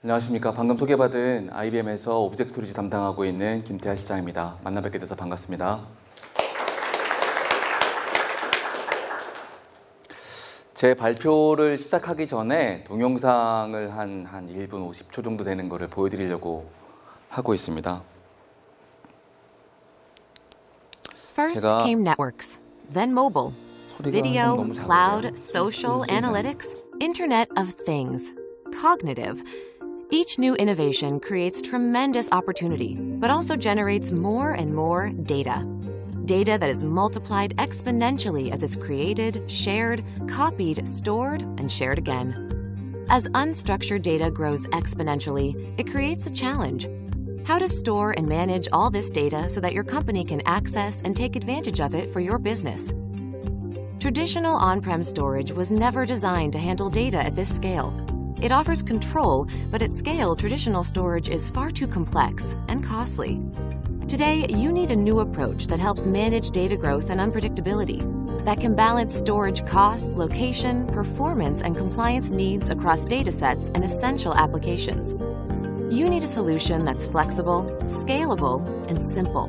안녕하십니까. 방금 소개받은 IBM에서 오브젝트 스토리지 담당하고 있는 김태하 시장입니다. 만나 뵙게 돼서 반갑습니다. 제 발표를 시작하기 전에 동영상을 한 1분 50초 정도 되는 거를 보여드리려고 하고 있습니다. First came networks, then mobile, video, cloud, social, analytics, Internet of Things, cognitive. Each new innovation creates tremendous opportunity, but also generates more and more data. Data that is multiplied exponentially as it's created, shared, copied, stored, and shared again. As unstructured data grows exponentially, it creates a challenge. How to store and manage all this data so that your company can access and take advantage of it for your business. Traditional on-prem storage was never designed to handle data at this scale. It offers control, but at scale, traditional storage is far too complex and costly. Today, you need a new approach that helps manage data growth and unpredictability, that can balance storage costs, location, performance, and compliance needs across datasets and essential applications. You need a solution that's flexible, scalable, and simple.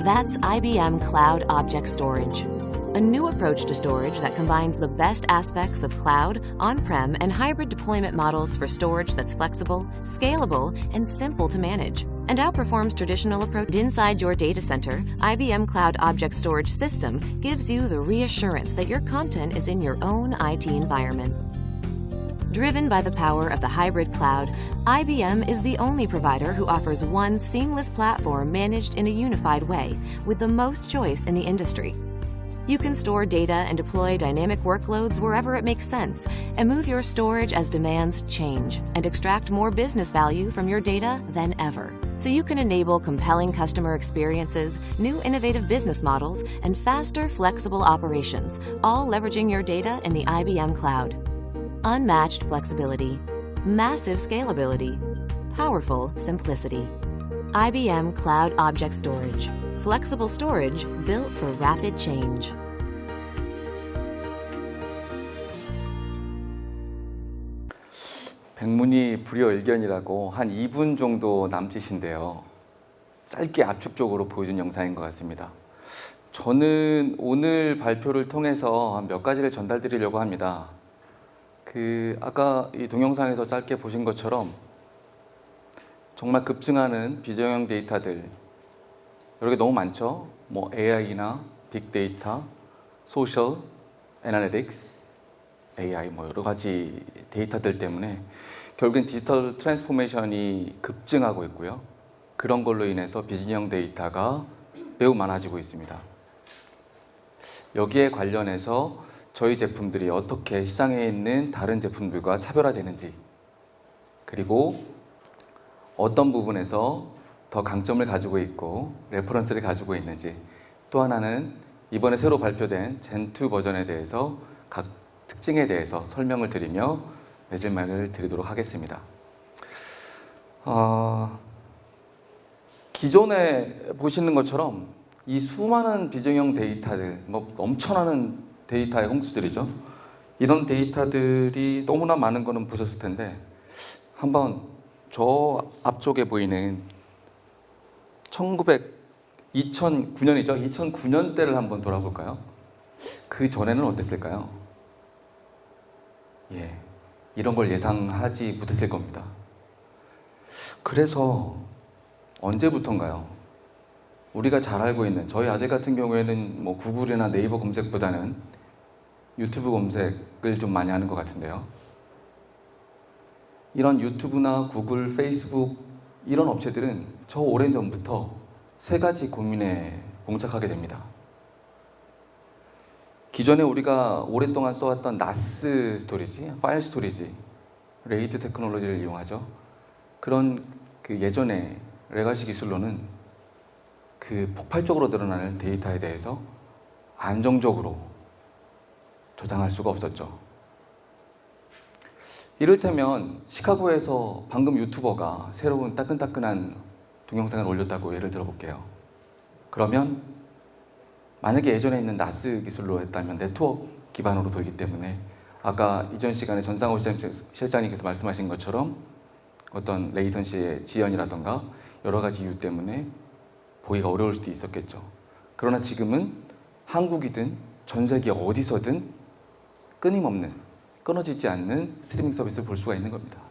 That's IBM Cloud Object Storage, a new approach to storage that combines the best aspects of cloud, on-prem, and hybrid deployment models for storage that's flexible, scalable, and simple to manage, and outperforms traditional approach. Inside your data center, IBM Cloud Object Storage System gives you the reassurance that your content is in your own IT environment. Driven by the power of the hybrid cloud, IBM is the only provider who offers one seamless platform managed in a unified way, with the most choice in the industry. You can store data and deploy dynamic workloads wherever it makes sense, and move your storage as demands change, and extract more business value from your data than ever. So you can enable compelling customer experiences, new innovative business models, and faster, flexible operations, all leveraging your data in the IBM cloud. Unmatched flexibility, massive scalability, powerful simplicity. IBM Cloud Object Storage. Flexible storage built for rapid change. 백문이 불여일견이라고 한 2분 정도 남짓인데요. 짧게 압축적으로 보여준 영상인 것 같습니다. 저는 오늘 발표를 통해서 한 몇 가지를 전달드리려고 합니다. 아까 이 동영상에서 짧게 보신 것처럼 정말 급증하는 비정형 데이터들 여러 개 너무 많죠. 뭐 AI나 빅데이터, 소셜, 애널리틱스, AI 뭐 여러 가지 데이터들 때문에 결국엔 디지털 트랜스포메이션이 급증하고 있고요. 그런 걸로 인해서 비진형 데이터가 매우 많아지고 있습니다. 여기에 관련해서 저희 제품들이 어떻게 시장에 있는 다른 제품들과 차별화되는지, 그리고 어떤 부분에서 더 강점을 가지고 있고 레퍼런스를 가지고 있는지, 또 하나는 이번에 새로 발표된 젠2 버전에 대해서 각 특징에 대해서 설명을 드리며 매질말을 드리도록 하겠습니다. 기존에 보시는 것처럼 이 수많은 비정형 데이터들, 뭐 넘쳐나는 데이터의 홍수들이죠. 이런 데이터들이 너무나 많은 거는 보셨을 텐데 한번 저 앞쪽에 보이는 2009년이죠. 2009년대를 한번 돌아볼까요? 그 전에는 어땠을까요? 이런 걸 예상하지 못했을 겁니다. 그래서 언제부턴가요? 우리가 잘 알고 있는 저희 아재 같은 경우에는 뭐 구글이나 네이버 검색보다는 유튜브 검색을 좀 많이 하는 것 같은데요. 이런 유튜브나 구글, 페이스북 이런 업체들은 저 오랜 전부터 세 가지 고민에 봉착하게 됩니다. 기존에 우리가 오랫동안 써왔던 나스 스토리지, 파일 스토리지, 레이드 테크놀로지를 이용하죠. 그런 예전의 레가시 기술로는 폭발적으로 늘어나는 데이터에 대해서 안정적으로 저장할 수가 없었죠. 이를테면 시카고에서 방금 유튜버가 새로운 따끈따끈한 동영상을 올렸다고 예를 들어볼게요. 그러면 만약에 예전에 있는 나스 기술로 했다면 네트워크 기반으로 돌기 때문에 아까 이전 시간에 전상호 실장님께서 말씀하신 것처럼 어떤 레이턴시의 지연이라던가 여러 가지 이유 때문에 보기가 어려울 수도 있었겠죠. 그러나 지금은 한국이든 전 세계 어디서든 끊임없는, 끊어지지 않는 스트리밍 서비스를 볼 수가 있는 겁니다.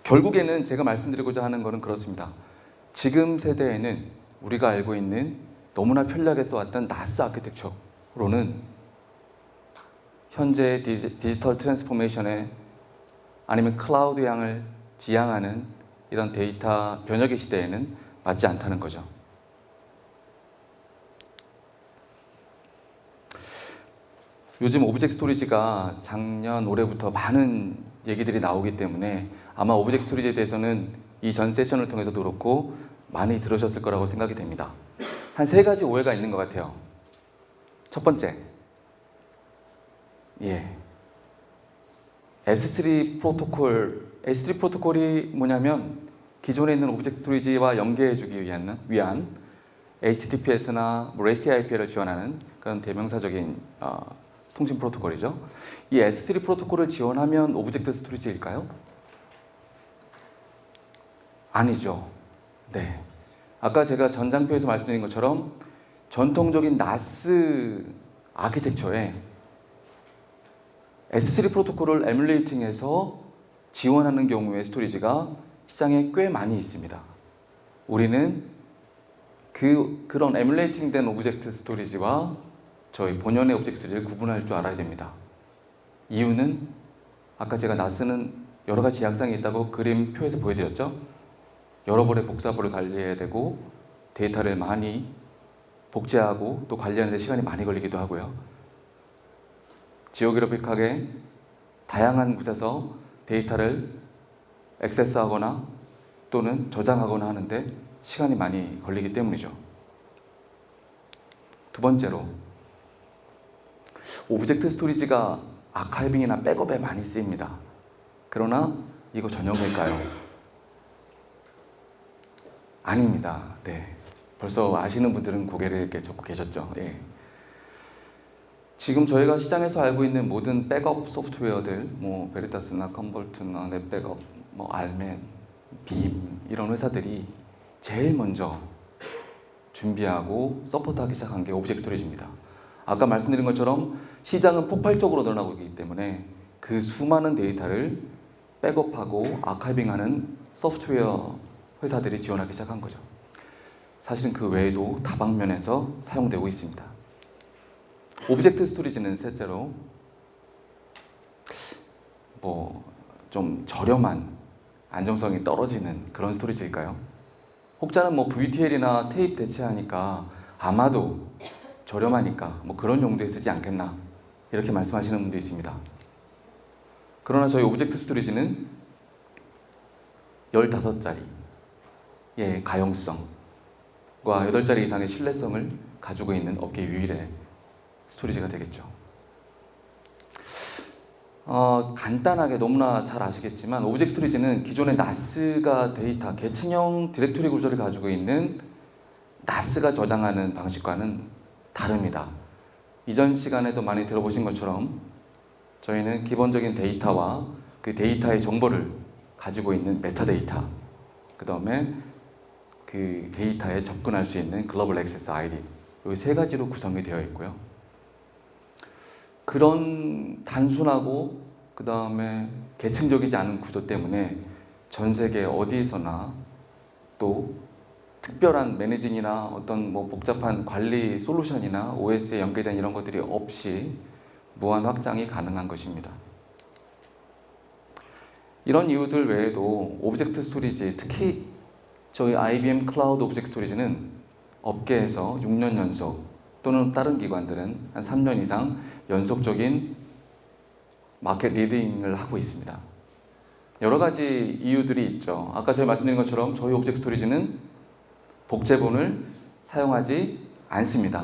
결국에는 제가 말씀드리고자 하는 것은 그렇습니다. 지금 세대에는 우리가 알고 있는 너무나 편리하게 써왔던 나스 아키텍처로는 현재 디지털 트랜스포메이션에 아니면 클라우드 양을 지향하는 이런 데이터 변혁의 시대에는 맞지 않다는 거죠. 요즘 오브젝트 스토리지가 작년, 올해부터 많은 얘기들이 나오기 때문에 아마 오브젝트 스토리지에 대해서는 이 전 세션을 통해서도 그렇고 많이 들으셨을 거라고 생각이 됩니다. 한 3가지 오해가 있는 것 같아요. 첫 번째, S3 프로토콜이 뭐냐면 기존에 있는 오브젝트 스토리지와 연계해주기 위한 HTTPS나 REST API를 지원하는 그런 대명사적인 통신 프로토콜이죠. 이 S3 프로토콜을 지원하면 오브젝트 스토리지일까요? 아니죠. 네. 아까 제가 전장표에서 말씀드린 것처럼 전통적인 나스 아키텍처에 S3 프로토콜을 에뮬레이팅해서 지원하는 경우의 스토리지가 시장에 꽤 많이 있습니다. 우리는 그런 에뮬레이팅된 오브젝트 스토리지와 저희 본연의 오브젝트 스토리지를 구분할 줄 알아야 됩니다. 이유는 아까 제가 나스는 여러 가지 약상이 있다고 그림표에서 보여드렸죠. 여러 번의 복사본을 관리해야 되고 데이터를 많이 복제하고 또 관리하는 데 시간이 많이 걸리기도 하고요. 지오그래픽하게 다양한 곳에서 데이터를 액세스하거나 또는 저장하거나 하는데 시간이 많이 걸리기 때문이죠. 두 번째로, 오브젝트 스토리지가 아카이빙이나 백업에 많이 쓰입니다. 그러나 이거 전용일까요? 아닙니다. 네. 벌써 아시는 분들은 고개를 이렇게 적고 계셨죠. 예. 지금 저희가 시장에서 알고 있는 모든 백업 소프트웨어들, 뭐 베리타스나 컨볼트나 넷백업, 뭐 알맨, 빔 이런 회사들이 제일 먼저 준비하고 서포트하기 시작한 게 오브젝트 스토리지입니다. 아까 말씀드린 것처럼 시장은 폭발적으로 늘어나고 있기 때문에 그 수많은 데이터를 백업하고 아카이빙하는 소프트웨어 회사들이 지원하기 시작한 거죠. 사실은 그 외에도 다방면에서 사용되고 있습니다. 오브젝트 스토리지는 셋째로 좀 저렴한 안정성이 떨어지는 그런 스토리지일까요? 혹자는 VTL이나 테이프 대체하니까 아마도 저렴하니까 그런 용도에 쓰지 않겠나 이렇게 말씀하시는 분도 있습니다. 그러나 저희 오브젝트 스토리지는 15자리 가용성과 8자리 이상의 신뢰성을 가지고 있는 업계 유일의 스토리지가 되겠죠. 간단하게 너무나 잘 아시겠지만 오브젝트 스토리지는 기존의 나스가 데이터, 계층형 디렉토리 구조를 가지고 있는 나스가 저장하는 방식과는 다릅니다. 이전 시간에도 많이 들어보신 것처럼 저희는 기본적인 데이터와 그 데이터의 정보를 가지고 있는 메타데이터, 그 다음에 그 데이터에 접근할 수 있는 글로벌 액세스 아이디, 이 3가지로 구성이 되어 있고요. 그런 단순하고 그 다음에 계층적이지 않은 구조 때문에 전 세계 어디에서나 또 특별한 매니징이나 어떤 복잡한 관리 솔루션이나 OS에 연계된 이런 것들이 없이 무한 확장이 가능한 것입니다. 이런 이유들 외에도 오브젝트 스토리지, 특히 저희 IBM 클라우드 오브젝트 스토리지는 업계에서 6년 연속 또는 다른 기관들은 한 3년 이상 연속적인 마켓 리딩을 하고 있습니다. 여러 가지 이유들이 있죠. 아까 제가 말씀드린 것처럼 저희 오브젝트 스토리지는 복제본을 사용하지 않습니다.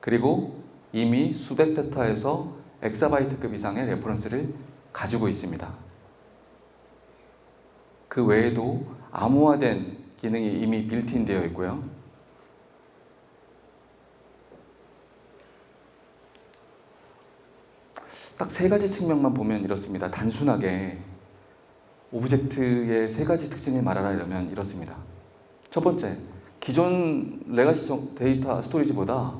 그리고 이미 수백 페타에서 엑사바이트급 이상의 레퍼런스를 가지고 있습니다. 그 외에도 암호화된 기능이 이미 빌트인 되어 있고요. 딱 세 가지 측면만 보면 이렇습니다. 단순하게 오브젝트의 세 가지 특징을 말하라 이러면 이렇습니다. 첫 번째, 기존 레가시 데이터 스토리지보다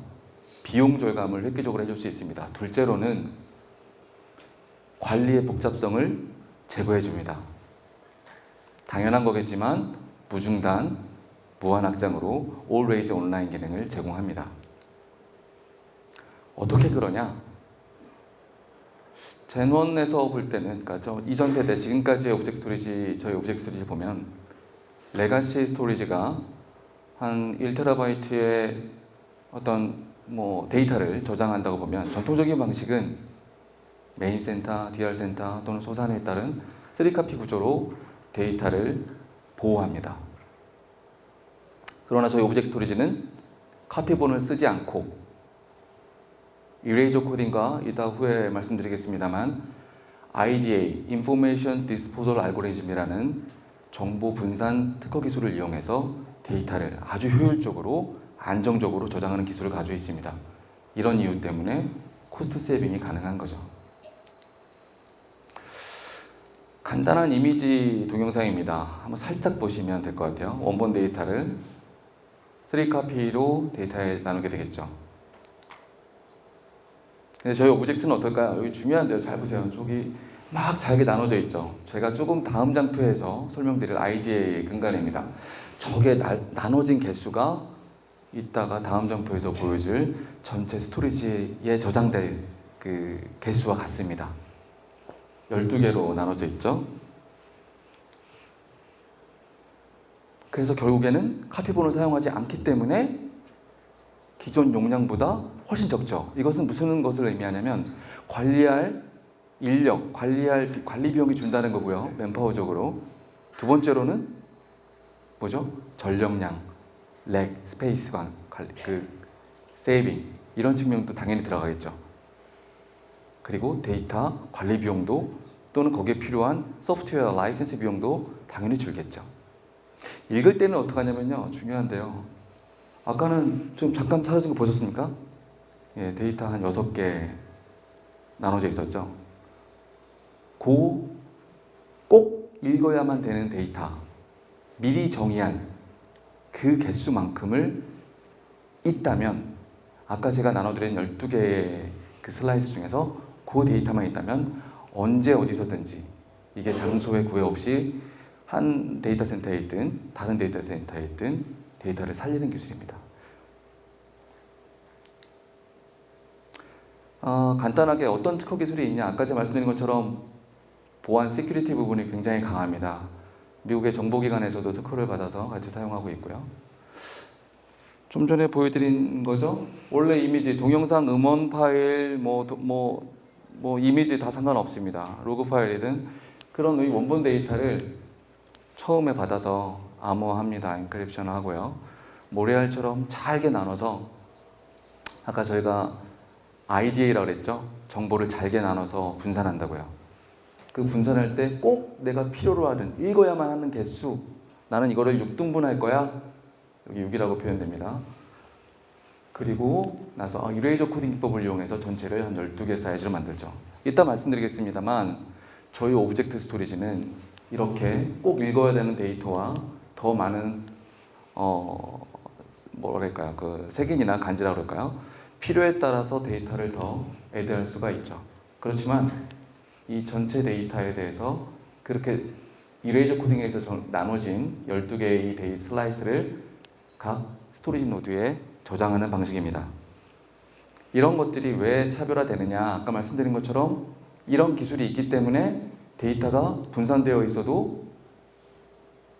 비용 절감을 획기적으로 해줄 수 있습니다. 둘째로는 관리의 복잡성을 제거해 줍니다. 당연한 거겠지만 무중단, 무한 확장으로 Always 온라인 기능을 제공합니다. 어떻게 그러냐? 젠1에서 볼 때는, 그러니까 이전 세대 지금까지의 오브젝트 스토리지, 저희 오브젝트 스토리지 보면 레가시 스토리지가 한 1TB의 어떤 데이터를 저장한다고 보면 전통적인 방식은 메인 센터, DR 센터 또는 소산에 따른 3카피 구조로 데이터를 보호합니다. 그러나 저희 오브젝트 스토리지는 카피본을 쓰지 않고 이레이저 코딩과 이따 후에 말씀드리겠습니다만 IDA, Information Disposal Algorithm이라는 정보 분산 특허 기술을 이용해서 데이터를 아주 효율적으로 안정적으로 저장하는 기술을 가지고 있습니다. 이런 이유 때문에 코스트 세이빙이 가능한 거죠. 간단한 이미지 동영상입니다. 한번 살짝 보시면 될 것 같아요. 원본 데이터를 3카피로 데이터에 나누게 되겠죠. 근데 저희 오브젝트는 어떨까요? 여기 중요한데요. 잘 보세요. 저기 막 잘게 나눠져 있죠. 제가 조금 다음 장표에서 설명드릴 IDA의 근간입니다. 저게 나눠진 개수가 이따가 다음 장표에서 보여줄 전체 스토리지에 저장될 그 개수와 같습니다. 12개로 나눠져 있죠. 그래서 결국에는 카피본을 사용하지 않기 때문에 기존 용량보다 훨씬 적죠. 이것은 무슨 것을 의미하냐면 관리할 인력, 관리 비용이 준다는 거고요. 맨파워적으로. 두 번째로는 뭐죠? 전력량, 렉, 스페이스 세이빙 이런 측면도 당연히 들어가겠죠. 그리고 데이터 관리 비용도 또는 거기에 필요한 소프트웨어 라이센스 비용도 당연히 줄겠죠. 읽을 때는 어떻게 하냐면요. 중요한데요. 아까는 좀 잠깐 사라진 거 보셨습니까? 예, 데이터 한 6개 나눠져 있었죠. 꼭 읽어야만 되는 데이터, 미리 정의한 그 개수만큼을 있다면, 아까 제가 나눠드린 12개의 그 슬라이스 중에서 그 데이터만 있다면 언제 어디서든지, 이게 장소에 구애 없이 한 데이터 센터에 있든 다른 데이터 센터에 있든 데이터를 살리는 기술입니다. 간단하게 어떤 특허 기술이 있냐? 아까 제가 말씀드린 것처럼 보안 시큐리티 부분이 굉장히 강합니다. 미국의 정보기관에서도 특허를 받아서 같이 사용하고 있고요. 좀 전에 보여드린 거죠. 원래 이미지, 동영상, 음원 파일, 이미지 다 상관없습니다. 로그 파일이든 그런 원본 데이터를 처음에 받아서 암호화합니다. 엔크립션 하고요. 모래알처럼 잘게 나눠서, 아까 저희가 IDA라고 그랬죠. 정보를 잘게 나눠서 분산한다고요. 그 분산할 때 꼭 내가 필요로 하는, 읽어야만 하는 개수, 나는 이거를 6등분할 거야. 여기 6이라고 표현됩니다. 그리고 나서 이레이저 코딩 기법을 이용해서 전체를 한 12개 사이즈로 만들죠. 이따 말씀드리겠습니다만 저희 오브젝트 스토리지는 이렇게 꼭 읽어야 되는 데이터와 더 많은 그 색인이나 간지라고 그럴까요? 필요에 따라서 데이터를 더 애드할 수가 있죠. 그렇지만 이 전체 데이터에 대해서 그렇게 이레이저 코딩에서 나눠진 12개의 데이터 슬라이스를 각 스토리지 노드에 저장하는 방식입니다. 이런 것들이 왜 차별화되느냐? 아까 말씀드린 것처럼 이런 기술이 있기 때문에 데이터가 분산되어 있어도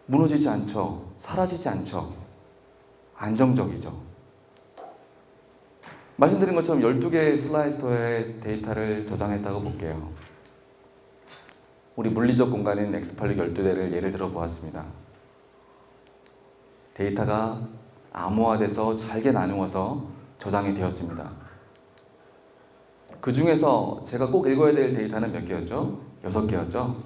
무너지지 않죠. 사라지지 않죠. 안정적이죠. 말씀드린 것처럼 12개의 슬라이스터에 데이터를 저장했다고 볼게요. 우리 물리적 공간인 X86 12대를 예를 들어 보았습니다. 데이터가 암호화돼서 잘게 나누어서 저장이 되었습니다. 그 중에서 제가 꼭 읽어야 될 데이터는 몇 개였죠? 6개였죠?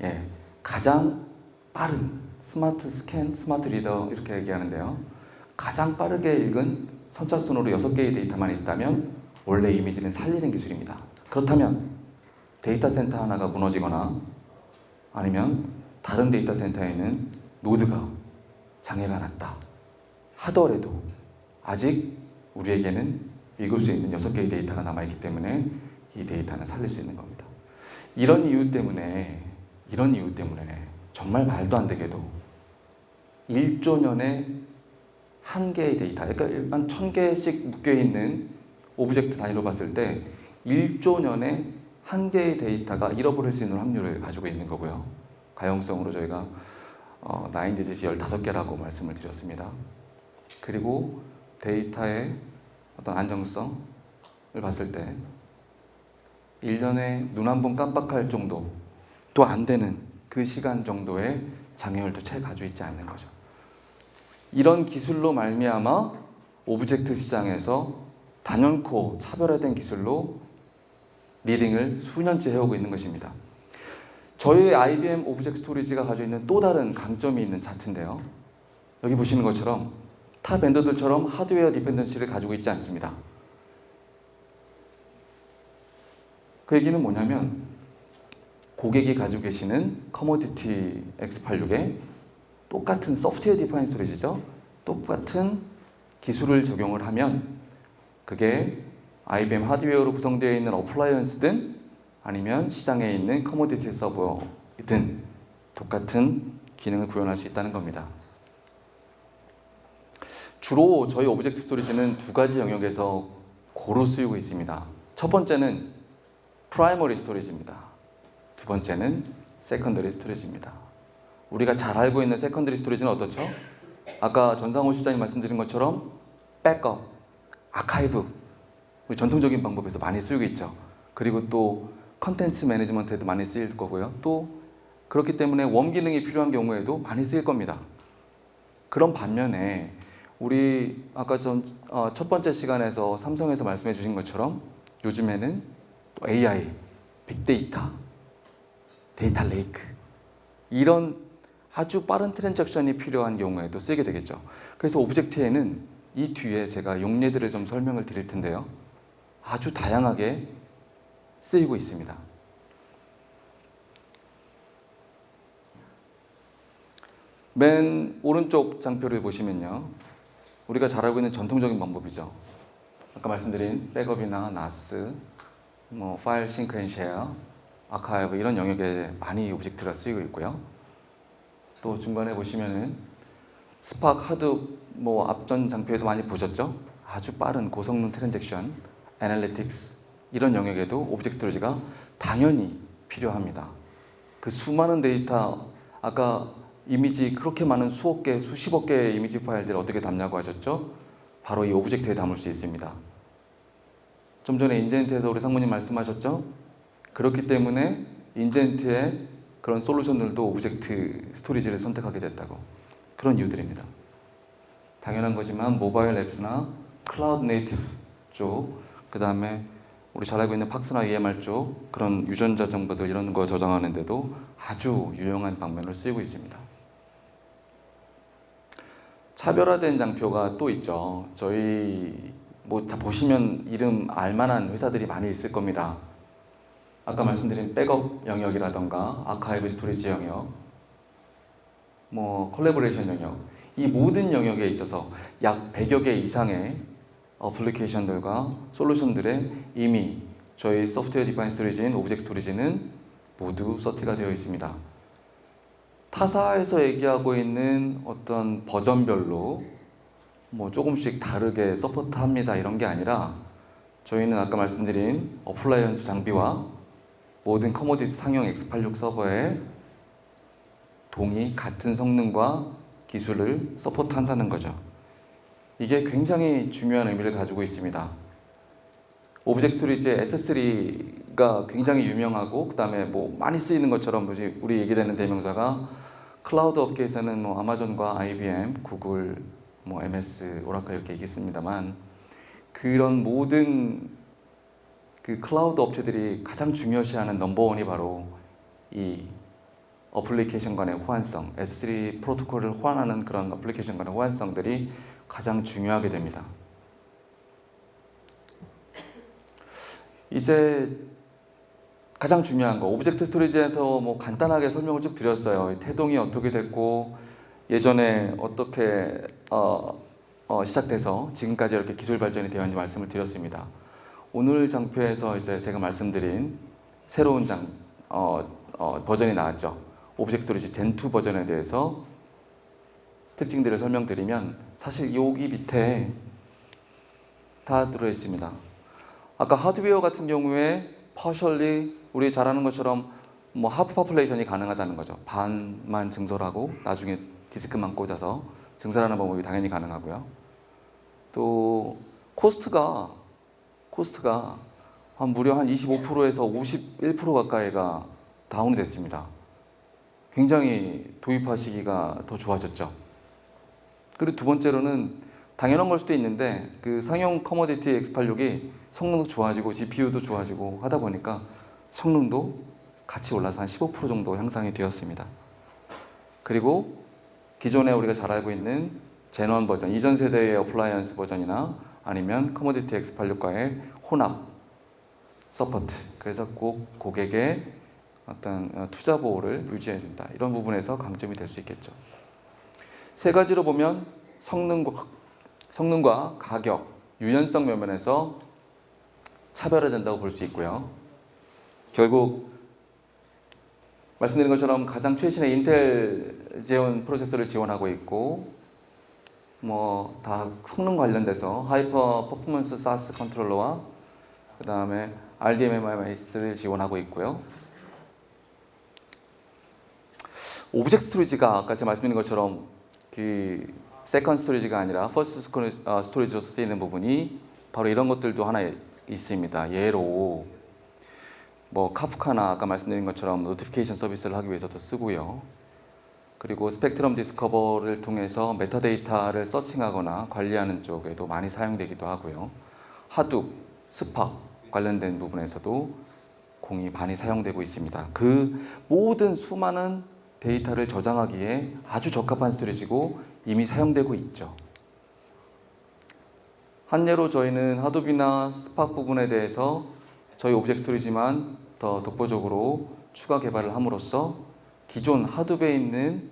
예, 가장 빠른 스마트 스캔, 스마트 리더 이렇게 얘기하는데요. 가장 빠르게 읽은 선착순으로 6개의 데이터만 있다면 원래 이미지는 살리는 기술입니다. 그렇다면 데이터 센터 하나가 무너지거나 아니면 다른 데이터 센터에 있는 노드가 장애가 났다 하더라도 아직 우리에게는 읽을 수 있는 6개의 데이터가 남아있기 때문에 이 데이터는 살릴 수 있는 겁니다. 이런 이유 때문에 정말 말도 안 되게도 1조 년에 한 개의 데이터, 그러니까 한 1000개씩 묶여있는 오브젝트 단위로 봤을 때 1조 년에 한 개의 데이터가 잃어버릴 수 있는 확률을 가지고 있는 거고요. 가용성으로 저희가 9디짓이 15개라고 말씀을 드렸습니다. 그리고 데이터의 어떤 안정성을 봤을 때 1년에 눈 한 번 깜빡할 정도 또 안 되는 그 시간 정도의 장애율도 채 가지고 있지 않는 거죠. 이런 기술로 말미암아 오브젝트 시장에서 단연코 차별화된 기술로 리딩을 수년째 해오고 있는 것입니다. 저희 IBM 오브젝트 스토리지가 가지고 있는 또 다른 강점이 있는 차트인데요. 여기 보시는 것처럼 타 벤더들처럼 하드웨어 디펜던시를 가지고 있지 않습니다. 그 얘기는 뭐냐면 고객이 가지고 계시는 커모디티 X86에 똑같은 소프트웨어 디파인 스토리지죠. 똑같은 기술을 적용을 하면 그게 IBM 하드웨어로 구성되어 있는 어플라이언스든 아니면 시장에 있는 커모디티 서버든 똑같은 기능을 구현할 수 있다는 겁니다. 주로 저희 오브젝트 스토리지는 두 가지 영역에서 고루 쓰이고 있습니다. 첫 번째는 프라이머리 스토리지입니다. 두 번째는 세컨더리 스토리지입니다. 우리가 잘 알고 있는 세컨더리 스토리지는 어떻죠? 아까 전상호 실장님 말씀드린 것처럼 백업, 아카이브 우리 전통적인 방법에서 많이 쓰이고 있죠. 그리고 또 컨텐츠 매니지먼트에도 많이 쓰일 거고요. 또 그렇기 때문에 웜 기능이 필요한 경우에도 많이 쓰일 겁니다. 그런 반면에 우리 아까 첫 번째 시간에서 삼성에서 말씀해 주신 것처럼 요즘에는 또 AI, 빅데이터, 데이터 레이크 이런 아주 빠른 트랜잭션이 필요한 경우에도 쓰게 되겠죠. 그래서 오브젝트에는 이 뒤에 제가 용례들을 좀 설명을 드릴 텐데요. 아주 다양하게 쓰이고 있습니다. 맨 오른쪽 장표를 보시면요. 우리가 잘 알고 있는 전통적인 방법이죠. 아까 말씀드린 백업이나 나스, 파일 싱크 앤 쉐어, 아카이브 이런 영역에 많이 오브젝트가 쓰이고 있고요. 또 중간에 보시면은 스파크 하드 앞전 장표에도 많이 보셨죠? 아주 빠른 고성능 트랜잭션, 애널리틱스 이런 영역에도 오브젝트 스토리지가 당연히 필요합니다. 그 수많은 데이터 아까 이미지 그렇게 많은 수억 개, 수십억 개의 이미지 파일들을 어떻게 담냐고 하셨죠? 바로 이 오브젝트에 담을 수 있습니다. 좀 전에 인젠트에서 우리 상무님 말씀하셨죠? 그렇기 때문에 인젠트의 그런 솔루션들도 오브젝트 스토리지를 선택하게 됐다고. 그런 이유들입니다. 당연한 거지만 모바일 앱이나 클라우드 네이티브 쪽, 그 다음에 우리 잘 알고 있는 팍스나 EMR 쪽 그런 유전자 정보들 이런 거 저장하는데도 아주 유용한 방면으로 쓰이고 있습니다. 차별화된 장표가 또 있죠. 저희 다 보시면 이름 알만한 회사들이 많이 있을 겁니다. 아까 말씀드린 백업 영역이라던가 아카이브 스토리지 영역, 콜래보레이션 영역 이 모든 영역에 있어서 약 100여 개 이상의 어플리케이션들과 솔루션들에 이미 저희 소프트웨어 디파인 스토리지인 오브젝트 스토리지는 모두 서티가 되어 있습니다. 타사에서 얘기하고 있는 어떤 버전별로 조금씩 다르게 서포트합니다 이런 게 아니라 저희는 아까 말씀드린 어플라이언스 장비와 모든 커모디티 상용 X86 서버에 동이 같은 성능과 기술을 서포트한다는 거죠. 이게 굉장히 중요한 의미를 가지고 있습니다. 오브젝트 스토리지의 S3가 굉장히 유명하고 그 다음에 많이 쓰이는 것처럼 우리 얘기되는 대명사가 클라우드 업계에서는 아마존과 IBM, 구글, MS, 오라클 이렇게 있겠습니다만 그런 모든 그 클라우드 업체들이 가장 중요시하는 넘버원이 바로 이 어플리케이션 간의 호환성, S3 프로토콜을 호환하는 그런 어플리케이션 간의 호환성들이 가장 중요하게 됩니다. 이제 가장 중요한 거, 오브젝트 스토리지에서 뭐 간단하게 설명을 쭉 드렸어요. 태동이 어떻게 됐고 예전에 어떻게 시작돼서 지금까지 이렇게 기술 발전이 되어 있는지 말씀을 드렸습니다. 오늘 장표에서 이제 제가 말씀드린 새로운 버전이 나왔죠. 오브젝트 스토리지 젠2 버전에 대해서 특징들을 설명드리면 사실 여기 밑에 다 들어있습니다. 아까 하드웨어 같은 경우에 partially 우리 잘 아는 것처럼 뭐 하프 파퓰레이션이 가능하다는 거죠. 반만 증설하고 나중에 디스크만 꽂아서 증설하는 방법이 당연히 가능하고요. 또 코스트가 한 무려 한 25%에서 51% 가까이가 다운이 됐습니다. 굉장히 도입하시기가 더 좋아졌죠. 그리고 두 번째로는 당연한 걸 수도 있는데 그 상용 커머디티 X86이 성능도 좋아지고 GPU도 좋아지고 하다 보니까 성능도 같이 올라서 한 15% 정도 향상이 되었습니다. 그리고 기존에 우리가 잘 알고 있는 젠1 버전, 이전 세대의 어플라이언스 버전이나 아니면 커머디티 X86과의 혼합 서포트, 그래서 꼭 고객의 어떤 투자 보호를 유지해준다. 이런 부분에서 강점이 될 수 있겠죠. 세 가지로 보면 성능과 가격, 유연성 면에서 차별화된다고 볼 수 있고요. 결국 말씀드린 것처럼 가장 최신의 인텔 제온 프로세서를 지원하고 있고 뭐 다 성능 관련돼서 하이퍼 퍼포먼스 사스 컨트롤러와 그 다음에 RDMA/를 지원하고 있고요. 오브젝트 스토리지가 아까 제가 말씀드린 것처럼 그 세컨드 스토리지가 아니라 퍼스트 스토리지로서 쓰이는 부분이 바로 이런 것들도 하나 있습니다. 예로 뭐 카프카나 아까 말씀드린 것처럼 노티피케이션 서비스를 하기 위해서도 쓰고요. 그리고 스펙트럼 디스커버를 통해서 메타데이터를 서칭하거나 관리하는 쪽에도 많이 사용되기도 하고요. 하둡, 스팍 관련된 부분에서도 공이 많이 사용되고 있습니다. 그 모든 수많은 데이터를 저장하기에 아주 적합한 스토리지고 이미 사용되고 있죠. 한 예로 저희는 하둡이나 스팍 부분에 대해서 저희 오브젝트 스토리지만 더 독보적으로 추가 개발을 함으로써 기존 하둡에 있는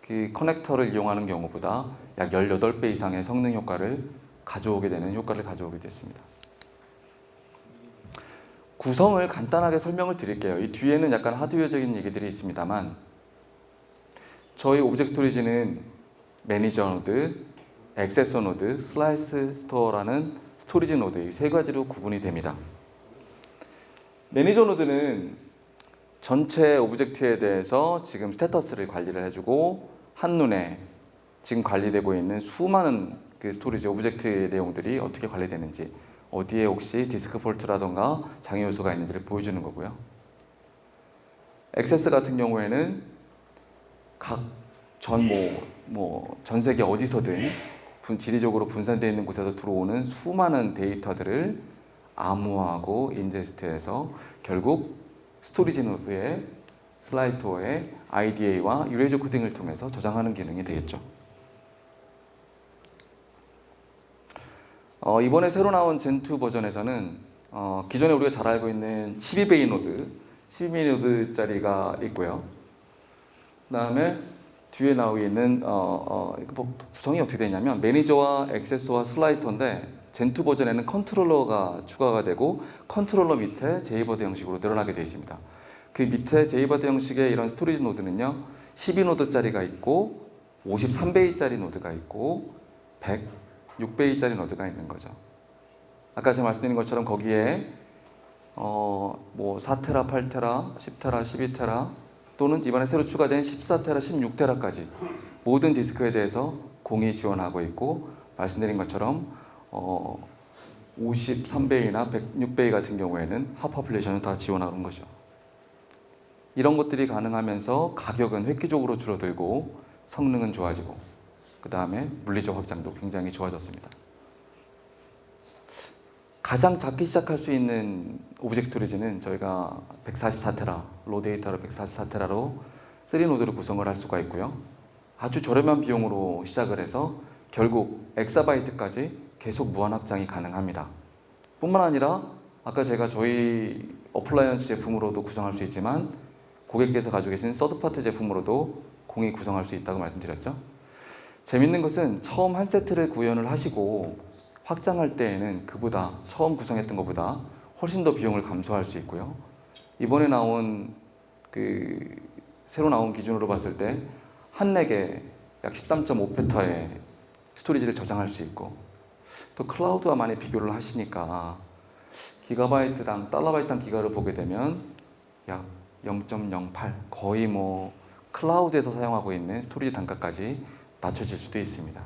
그 커넥터를 이용하는 경우보다 약 18배 이상의 성능 효과를 가져오게 됐습니다. 구성을 간단하게 설명을 드릴게요. 이 뒤에는 약간 하드웨어적인 얘기들이 있습니다만 저희 오브젝트 스토리지는 매니저 노드, 액세서 노드, 슬라이스 스토어라는 스토리지 노드 이 세 가지로 구분이 됩니다. 매니저 노드는 전체 오브젝트에 대해서 지금 스테터스를 관리를 해주고 한눈에 지금 관리되고 있는 수많은 그 스토리지 오브젝트의 내용들이 어떻게 관리되는지 어디에 혹시 디스크 폴트라던가 장애 요소가 있는지를 보여주는 거고요. 액세스 같은 경우에는 각 전 세계 어디서든 지리적으로 분산되어 있는 곳에서 들어오는 수많은 데이터들을 암호화하고 인제스트해서 결국 스토리지 노드의 슬라이스토어의 IDA와 유레이저 코딩을 통해서 저장하는 기능이 되겠죠. 이번에 새로 나온 젠2 버전에서는 기존에 우리가 잘 알고 있는 12베이 노드짜리가 있고요. 그 다음에 뒤에 나오고 있는 구성이 어떻게 되냐면 매니저와 액세서와 슬라이스터인데 젠2 버전에는 컨트롤러가 추가가 되고 컨트롤러 밑에 제이버드 형식으로 늘어나게 되어 있습니다. 그 밑에 제이버드 형식의 이런 스토리지 노드는요 12노드짜리가 있고 53베이짜리 노드가 있고 106베이짜리 노드가 있는 거죠. 아까 제가 말씀드린 것처럼 거기에 뭐 4테라, 8테라, 10테라, 12테라 또는 이번에 새로 추가된 14테라, 16테라까지 모든 디스크에 대해서 공이 지원하고 있고 말씀드린 것처럼 53베이나 106베이 같은 경우에는 하퍼플레이션을 다 지원하는 거죠. 이런 것들이 가능하면서 가격은 획기적으로 줄어들고 성능은 좋아지고 그 다음에 물리적 확장도 굉장히 좋아졌습니다. 가장 작게 시작할 수 있는 오브젝트 스토리지는 저희가 144테라, 로 데이터로 144테라로 3노드로 구성을 할 수가 있고요. 아주 저렴한 비용으로 시작을 해서 결국 엑사바이트까지 계속 무한 확장이 가능합니다. 뿐만 아니라 아까 제가 저희 어플라이언스 제품으로도 구성할 수 있지만 고객께서 가지고 계신 서드파트 제품으로도 공이 구성할 수 있다고 말씀드렸죠. 재밌는 것은 처음 한 세트를 구현을 하시고 확장할 때에는 그보다 처음 구성했던 것보다 훨씬 더 비용을 감소할 수 있고요. 이번에 나온 새로 나온 기준으로 봤을 때 한 렉에 약 13.5페타의 스토리지를 저장할 수 있고 또 클라우드와 많이 비교를 하시니까 기가바이트당 달러바이트당 기가를 보게 되면 약 0.08 거의 뭐 클라우드에서 사용하고 있는 스토리지 단가까지 낮춰질 수도 있습니다.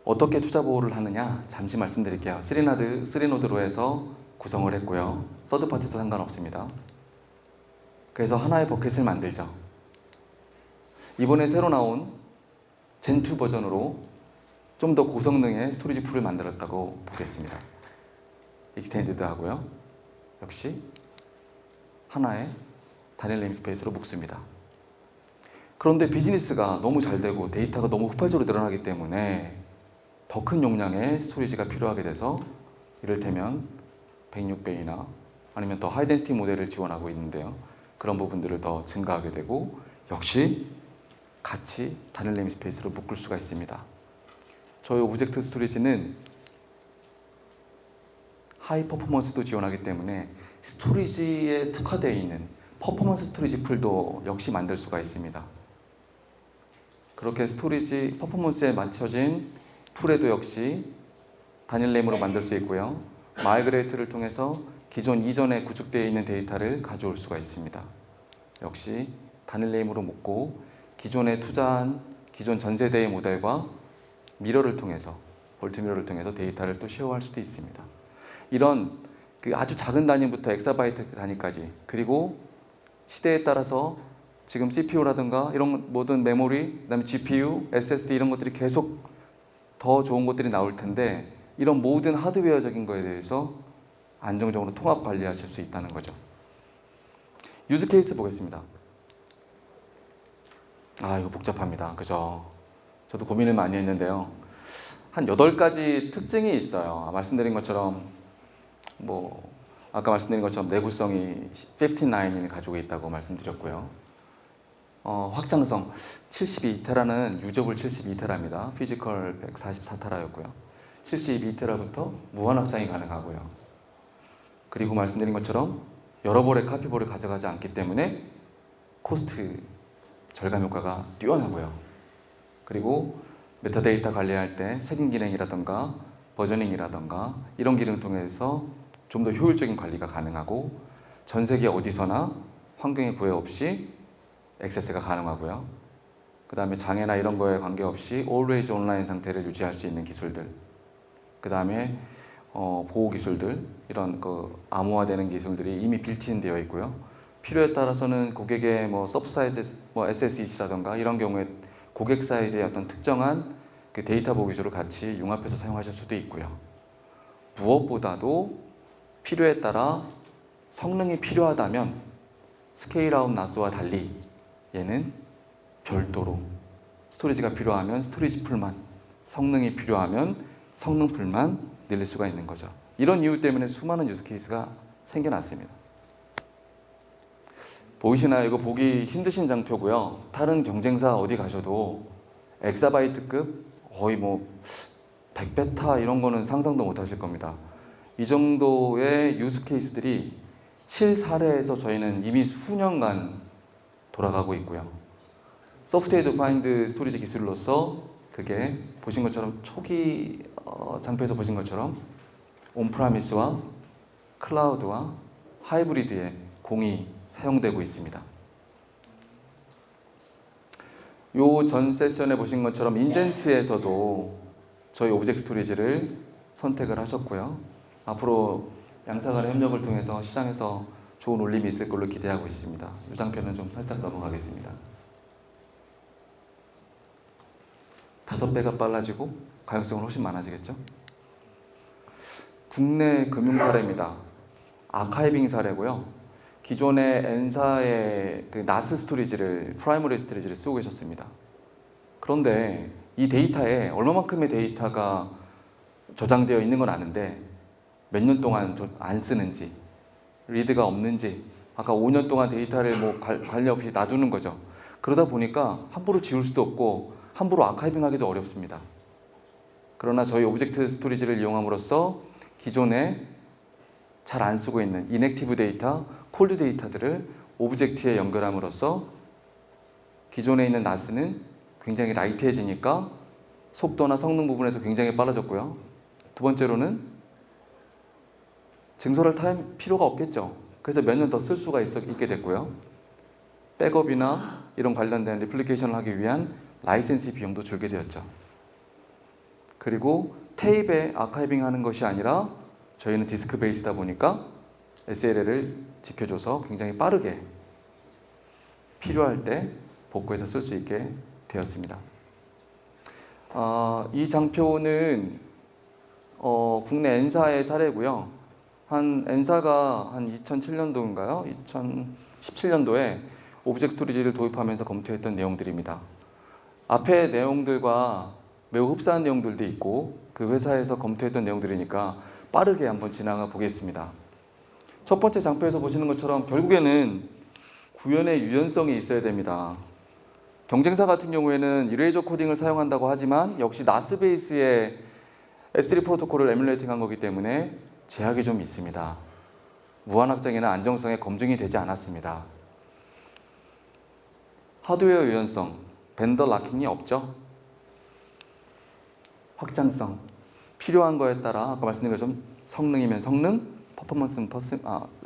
어떻게 투자 보호를 하느냐 잠시 말씀드릴게요. 3노드로 해서 구성을 했고요. 서드파티도 상관없습니다. 그래서 하나의 버켓을 만들죠. 이번에 새로 나온 젠2 버전으로 좀 더 고성능의 스토리지 풀을 만들었다고 보겠습니다. 익스텐디드 하고요. 역시 하나의 단일 네임스페이스로 묶습니다. 그런데 비즈니스가 너무 잘 되고 데이터가 너무 폭발적으로 늘어나기 때문에 더 큰 용량의 스토리지가 필요하게 돼서 이를테면 106배이나 아니면 더 하이덴시티 모델을 지원하고 있는데요. 그런 부분들을 더 증가하게 되고 역시 같이 단일 네임스페이스로 묶을 수가 있습니다. 저희 오브젝트 스토리지는 하이 퍼포먼스도 지원하기 때문에 스토리지에 특화되어 있는 퍼포먼스 스토리지 풀도 역시 만들 수가 있습니다. 그렇게 스토리지 퍼포먼스에 맞춰진 풀에도 역시 단일 네임으로 만들 수 있고요. 마이그레이트를 통해서 기존 이전에 구축되어 있는 데이터를 가져올 수가 있습니다. 역시 단일 네임으로 묶고 기존에 투자한 기존 전 세대의 모델과 미러를 통해서 볼트 미러를 통해서 데이터를 또 쉐어할 수도 있습니다. 이런 아주 작은 단위부터 엑사바이트 단위까지 그리고 시대에 따라서 지금 CPU라든가 이런 모든 메모리, 그다음에 GPU, SSD 이런 것들이 계속 더 좋은 것들이 나올 텐데 이런 모든 하드웨어적인 거에 대해서 안정적으로 통합 관리하실 수 있다는 거죠. 유즈 케이스 보겠습니다. 이거 복잡합니다. 그죠? 저도 고민을 많이 했는데요. 한 8가지 특징이 있어요. 말씀드린 것처럼 아까 말씀드린 것처럼 내구성이 59을 가지고 있다고 말씀드렸고요. 확장성 72테라는 유저블 72테라입니다. 피지컬 144테라였고요. 72테라부터 무한 확장이 가능하고요. 그리고 말씀드린 것처럼 여러 벌의 카피볼을 가져가지 않기 때문에 코스트 절감 효과가 뛰어나고요. 그리고 메타데이터 관리할 때 색인 기능이라던가 버저닝이라던가 이런 기능을 통해서 좀 더 효율적인 관리가 가능하고 전 세계 어디서나 환경에 구애 없이 액세스가 가능하고요. 그 다음에 장애나 이런 거에 관계없이 always 온라인 상태를 유지할 수 있는 기술들, 그 다음에 보호 기술들, 이런 암호화되는 기술들이 이미 빌트인 되어 있고요. 필요에 따라서는 고객의 서브사이드 SSE라던가 이런 경우에 고객 사이드의 어떤 특정한 그 데이터 보호 기술을 같이 융합해서 사용하실 수도 있고요. 무엇보다도 필요에 따라 성능이 필요하다면 스케일아웃 나스와 달리 얘는 별도로 스토리지가 필요하면 스토리지 풀만, 성능이 필요하면 성능 풀만 늘릴 수가 있는 거죠. 이런 이유 때문에 수많은 유즈 케이스가 생겨났습니다. 보이시나요? 이거 보기 힘드신 장표고요. 다른 경쟁사 어디 가셔도 엑사바이트급 거의 100베타 이런 거는 상상도 못 하실 겁니다. 이 정도의 유즈 케이스들이 실사례에서 저희는 이미 수년간 돌아가고 있고요. 소프트웨어 디파인드 스토리지 기술로서 그게 보신 것처럼 초기 장표에서 보신 것처럼 온프라미스와 클라우드와 하이브리드의 공이 사용되고 있습니다. 요 전 세션에 보신 것처럼 인젠트에서도 저희 오브젝트 스토리지를 선택을 하셨고요. 앞으로 양사 간의 협력을 통해서 시장에서 좋은 울림이 있을 걸로 기대하고 있습니다. 이 장표는 좀 살짝 넘어가겠습니다. 5배가 빨라지고 가용성은 훨씬 많아지겠죠? 국내 금융 사례입니다. 아카이빙 사례고요. 기존의 엔사의 나스 스토리지를, 프라이머리 스토리지를 쓰고 계셨습니다. 그런데 이 데이터에 얼마만큼의 데이터가 저장되어 있는 건 아는데 몇 년 동안 안 쓰는지, 리드가 없는지, 아까 5년 동안 데이터를 뭐 관리 없이 놔두는 거죠. 그러다 보니까 함부로 지울 수도 없고 함부로 아카이빙하기도 어렵습니다. 그러나 저희 오브젝트 스토리지를 이용함으로써 기존에 잘 안 쓰고 있는 인액티브 데이터, 콜드 데이터들을 오브젝트에 연결함으로써 기존에 있는 나스는 굉장히 라이트해지니까 속도나 성능 부분에서 굉장히 빨라졌고요. 두 번째로는 증설할 필요가 없겠죠. 그래서 몇 년 더 쓸 수가 있게 됐고요. 백업이나 이런 관련된 리플리케이션을 하기 위한 라이센스 비용도 줄게 되었죠. 그리고 테이프에 아카이빙 하는 것이 아니라 저희는 디스크 베이스다 보니까 SLA를 지켜줘서 굉장히 빠르게 필요할 때 복구해서 쓸 수 있게 되었습니다. 이 장표는 국내 N사의 사례고요. N사가 한 2007년도인가요? 2017년도에 오브젝트 스토리지를 도입하면서 검토했던 내용들입니다. 앞의 내용들과 매우 흡사한 내용들도 있고 그 회사에서 검토했던 내용들이니까 빠르게 한번 지나가 보겠습니다. 첫 번째 장표에서 보시는 것처럼 결국에는 구현의 유연성이 있어야 됩니다. 경쟁사 같은 경우에는 이레이저 코딩을 사용한다고 하지만 역시 나스 베이스의 S3 프로토콜을 에뮬레이팅한 거기 때문에 제약이 좀 있습니다. 무한 확장이나 안정성에 검증이 되지 않았습니다. 하드웨어 유연성, 벤더 락킹이 없죠. 확장성, 필요한 거에 따라 아까 말씀드린 것처럼 성능이면 성능, 퍼포먼스는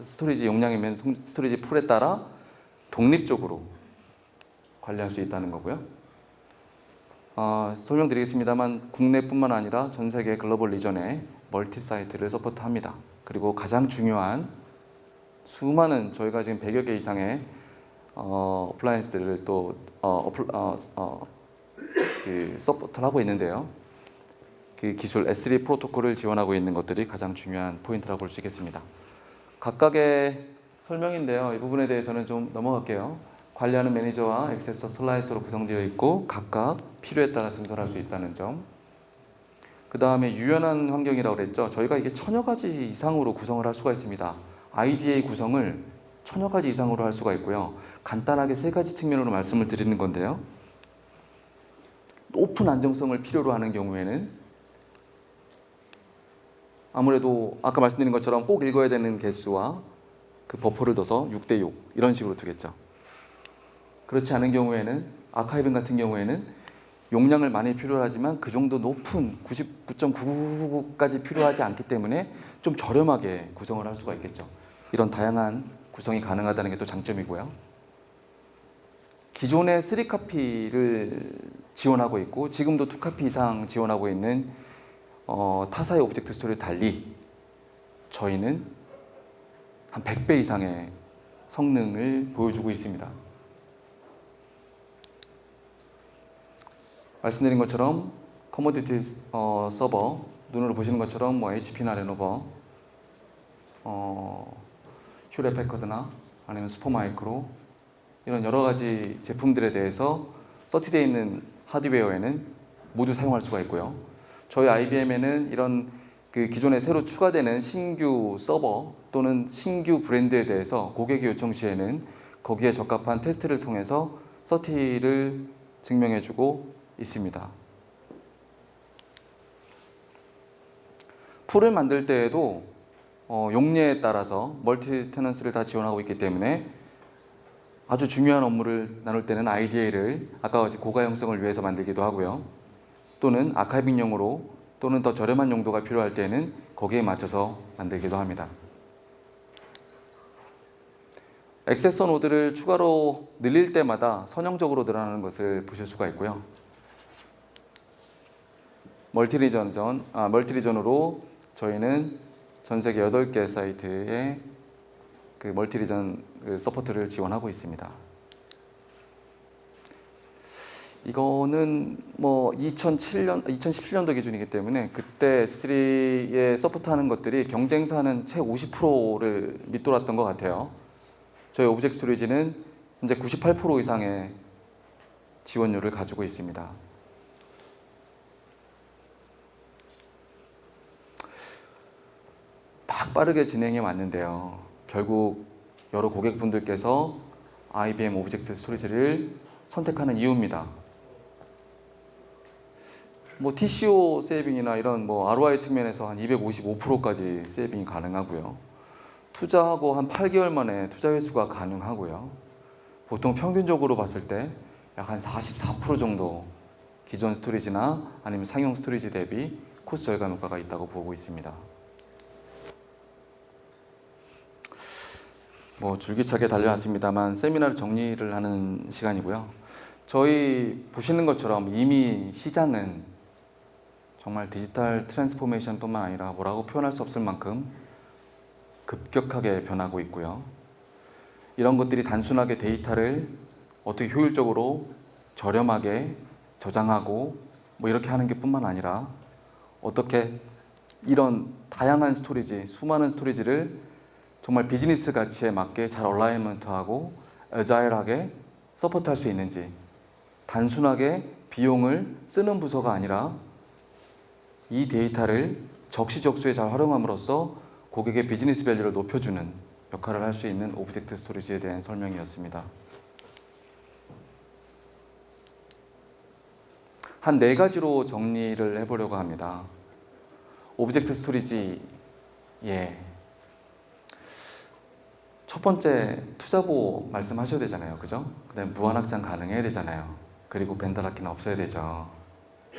스토리지 용량이면 스토리지 풀에 따라 독립적으로 관리할 수 있다는 거고요. 설명드리겠습니다만 국내뿐만 아니라 전 세계 글로벌 리전에 멀티 사이트를 서포트합니다. 그리고 가장 중요한 수많은 저희가 지금 100여 개 이상의 어플라이언스들을 또 서포트를 하고 있는데요. 그 기술 S3 프로토콜을 지원하고 있는 것들이 가장 중요한 포인트라고 볼 수 있겠습니다. 각각의 설명인데요. 이 부분에 대해서는 좀 넘어갈게요. 관리하는 매니저와 액세서 슬라이스로 구성되어 있고 각각 필요에 따라 증설할 수 있다는 점. 그 다음에 유연한 환경이라고 그랬죠. 저희가 이게 1000여 가지 이상으로 구성을 할 수가 있습니다. IDA 구성을 1000여 가지 이상으로 할 수가 있고요. 간단하게 3가지 측면으로 말씀을 드리는 건데요. 높은 안정성을 필요로 하는 경우에는 아무래도 아까 말씀드린 것처럼 꼭 읽어야 되는 개수와 그 버퍼를 둬서 6대6 이런 식으로 두겠죠. 그렇지 않은 경우에는 아카이빙 같은 경우에는 용량을 많이 필요하지만 그 정도 높은 99.999까지 필요하지 않기 때문에 좀 저렴하게 구성을 할 수가 있겠죠. 이런 다양한 구성이 가능하다는 게 또 장점이고요. 기존의 3카피를 지원하고 있고 지금도 2카피 이상 지원하고 있는 타사의 오브젝트 스토리를 달리 저희는 한 100배 이상의 성능을 보여주고 있습니다. 말씀드린 것처럼 커머디티 서버, 눈으로 보시는 것처럼 뭐 HP나 레노버, 휴렛 패커드나 아니면 슈퍼마이크로 이런 여러 가지 제품들에 대해서 서치되어 있는 하드웨어에는 모두 사용할 수가 있고요. 저희 IBM에는 이런 그 기존에 새로 추가되는 신규 서버 또는 신규 브랜드에 대해서 고객이 요청 시에는 거기에 적합한 테스트를 통해서 서티를 증명해주고 있습니다. 풀을 만들 때에도 용례에 따라서 멀티 테넌스를 다 지원하고 있기 때문에 아주 중요한 업무를 나눌 때는 IDA를 아까 같이 고가 형성을 위해서 만들기도 하고요. 또는 아카이빙용으로 또는 더 저렴한 용도가 필요할 때는 거기에 맞춰서 만들기도 합니다. 액세서 노드를 추가로 늘릴 때마다 선형적으로 늘어나는 것을 보실 수가 있고요. 멀티리전으로 저희는 전 세계 8개 사이트에 그 멀티리전 서포트를 지원하고 있습니다. 이거는 뭐 2017년도 기준이기 때문에 그때 S3에 서포트하는 것들이 경쟁사는 채 50%를 밑돌았던 것 같아요. 저희 오브젝트 스토리지는 현재 98% 이상의 지원율을 가지고 있습니다. 빠르게 진행해 왔는데요. 결국 여러 고객분들께서 IBM 오브젝트 스토리지를 선택하는 이유입니다. 뭐 TCO 세이빙이나 이런 뭐 ROI 측면에서 한 255%까지 세이빙이 가능하고요. 투자하고 한 8개월 만에 투자 회수가 가능하고요. 보통 평균적으로 봤을 때 약 한 44% 정도 기존 스토리지나 아니면 상용 스토리지 대비 코스트 절감 효과가 있다고 보고 있습니다. 뭐 줄기차게 달려왔습니다만 세미나를 정리를 하는 시간이고요. 저희 보시는 것처럼 이미 시장은 정말 디지털 트랜스포메이션 뿐만 아니라 뭐라고 표현할 수 없을 만큼 급격하게 변하고 있고요. 이런 것들이 단순하게 데이터를 어떻게 효율적으로 저렴하게 저장하고 뭐 이렇게 하는 게 뿐만 아니라 어떻게 이런 다양한 스토리지, 수많은 스토리지를 정말 비즈니스 가치에 맞게 잘 얼라이먼트하고 애자일하게 서포트할 수 있는지, 단순하게 비용을 쓰는 부서가 아니라 이 데이터를 적시적소에 잘 활용함으로써 고객의 비즈니스 밸류를 높여주는 역할을 할 수 있는 오브젝트 스토리지에 대한 설명이었습니다. 한 4가지로 정리를 해보려고 합니다. 오브젝트 스토리지, 첫 번째 투자보 말씀하셔야 되잖아요, 그죠? 그다음에 무한 확장 가능해야 되잖아요. 그리고 벤더 락기는 없어야 되죠.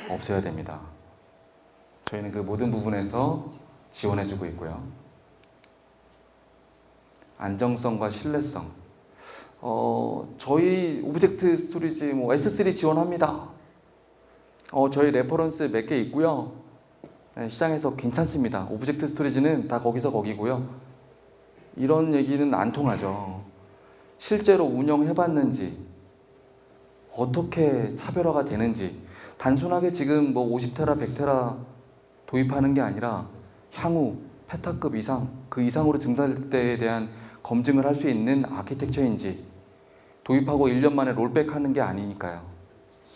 없어야 됩니다. 저희는 그 모든 부분에서 지원해주고 있고요. 안정성과 신뢰성. 저희 오브젝트 스토리지 뭐 S3 지원합니다. 저희 레퍼런스 몇 개 있고요. 네, 시장에서 괜찮습니다. 오브젝트 스토리지는 다 거기서 거기고요. 이런 얘기는 안 통하죠. 실제로 운영해봤는지, 어떻게 차별화가 되는지, 단순하게 지금 뭐 50테라, 100테라 도입하는 게 아니라 향후 페타급 이상, 그 이상으로 증가할 때에 대한 검증을 할 수 있는 아키텍처인지, 도입하고 1년 만에 롤백하는 게 아니니까요.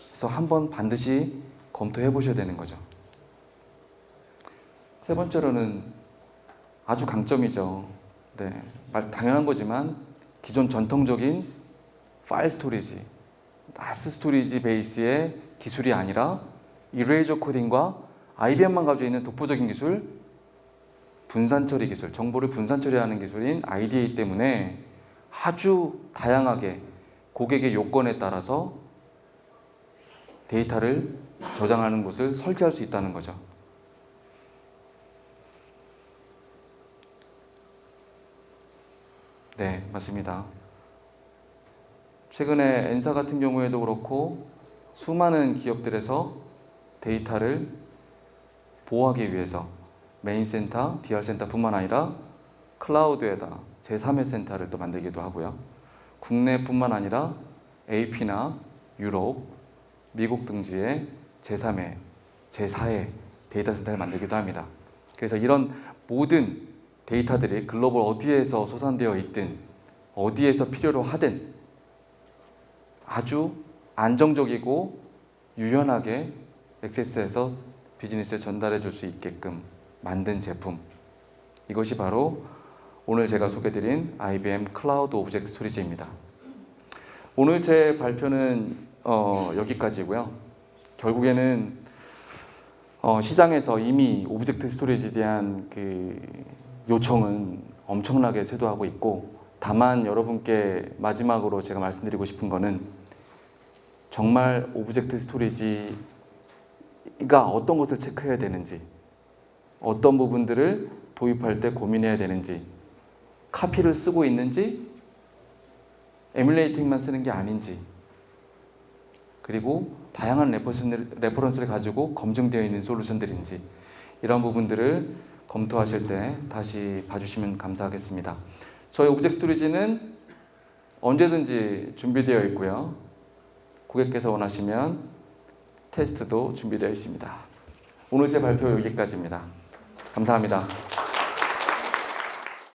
그래서 한번 반드시 검토해 보셔야 되는 거죠. 세 번째로는 아주 강점이죠. 네, 당연한 거지만 기존 전통적인 파일 스토리지, 나스 스토리지 베이스의 기술이 아니라 이레이저 코딩과 IBM만 가지고 있는 독보적인 기술, 분산 처리 기술, 정보를 분산 처리하는 기술인 IDA 때문에 아주 다양하게 고객의 요건에 따라서 데이터를 저장하는 곳을 설계할 수 있다는 거죠. 네, 맞습니다. 최근에 엔사 같은 경우에도 그렇고 수많은 기업들에서 데이터를 보호하기 위해서 메인 센터, DR 센터뿐만 아니라 클라우드에다 제3의 센터를 또 만들기도 하고요. 국내뿐만 아니라 AP나 유럽, 미국 등지의 제3의, 제4의 데이터 센터를 만들기도 합니다. 그래서 이런 모든 데이터들이 글로벌 어디에서 소산되어 있든 어디에서 필요로 하든 아주 안정적이고 유연하게 액세스해서 비즈니스에 전달해 줄 수 있게끔 만든 제품, 이것이 바로 오늘 제가 소개드린 IBM 클라우드 오브젝트 스토리지입니다. 오늘 제 발표는 여기까지고요. 결국에는 시장에서 이미 오브젝트 스토리지에 대한 그 요청은 엄청나게 쇄도하고 있고, 다만 여러분께 마지막으로 제가 말씀드리고 싶은 거는 정말 오브젝트 스토리지가 어떤 것을 체크해야 되는지, 어떤 부분들을 도입할 때 고민해야 되는지, 카피를 쓰고 있는지 에뮬레이팅만 쓰는 게 아닌지, 그리고 다양한 레퍼런스를 가지고 검증되어 있는 솔루션들인지, 이런 부분들을 검토하실 때 다시 봐주시면 감사하겠습니다. 저희 오브젝트 스토리지는 언제든지 준비되어 있고요. 고객께서 원하시면 테스트도 준비되어 있습니다. 오늘 제 발표 여기까지입니다. 감사합니다.